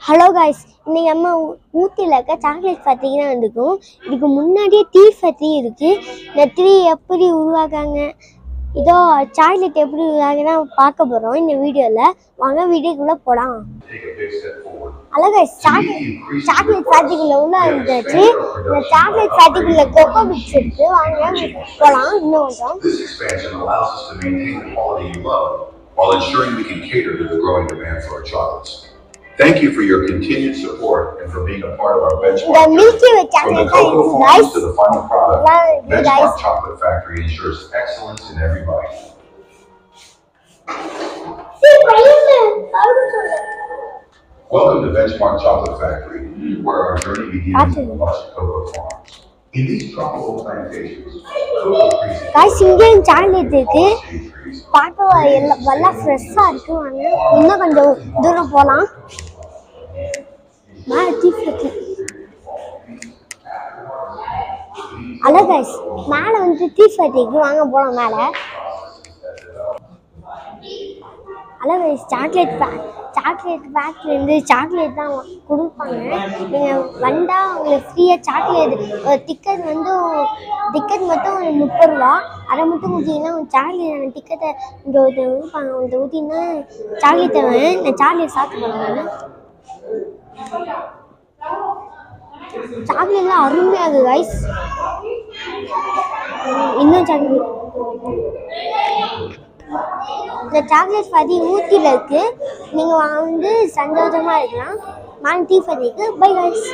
Hello guys, இன்னைக்கு நம்ம ஊட்டியில் இருக்க சாக்லேட் ஃபேக்ட்ரிக்கு தான் வந்துருக்கோம். இதுக்கு முன்னாடியே டீ ஃபேக்ட்ரி இருக்குது. இந்த டீ எப்படி உருவாக்காங்க, இதோ சாக்லேட் எப்படி உருவாக்குன்னா பார்க்க போகிறோம் இந்த வீடியோவில். வாங்க வீடியோக்குள்ளே போகலாம். ஹலோ காய்ஸ், சாக்லேட் ஃபேக்ட்ரிக்குள்ளே உள்ள இருந்துச்சு. இந்த சாக்லேட் ஃபேக்ட்ரிக்குள்ளே கொக்கோ பிட்ஸ் இருக்குது. வாங்க போகலாம். இன்னும் while ensuring we can cater to the growing demand for our chocolates. Thank you for your continued support and for being a part of our benchmark. From the cocoa farms to the final product, Benchmark Chocolate Factory ensures excellence in every bite. Welcome to Benchmark Chocolate Factory, where our journey begins in the lush cocoa farms. In these tropical plantations, cocoa trees பார்க்க எல்லாம் ஃப்ரெஷ்ஷாக இருக்கு. வாங்க இன்னும் கொஞ்சம் தூரம் போகலாம். Hello guys, மேலே வந்து டீ ஃபேக்ட்ரிக்கு வாங்க போகலாம். மேலே ஹலோ கைஸ், சாக்லேட் ஃபேக்ட்ரிலேருந்து சாக்லேட் தான் கொடுப்பாங்க. நீங்கள் வந்தால் உங்களுக்கு ஃப்ரீயாக சாக்லேட் டிக்கெட் மட்டும் 30 ரூபா. அதை மட்டும் ஊற்றிங்கன்னா சாக்லேட் டிக்கெட்டை இங்கே கொடுப்பாங்க. உங்களுக்கு ஊற்றினா சாக்லேட் தருவேன். இந்த சாக்லேட் சாப்பிட்டு போனாங்க. சாக்லேட்லாம் அருமையாக இருக்குது கைஸ். இன்னும் சாக்லேட், இந்த சாக்லேட் ஃபேக்ட்ரி ஊட்டியில் இருக்குது. நீங்கள் வந்து சந்தோஷமாக இருக்கலாம். டீ ஃபேக்ட்ரிக்கு பை கைஸ்.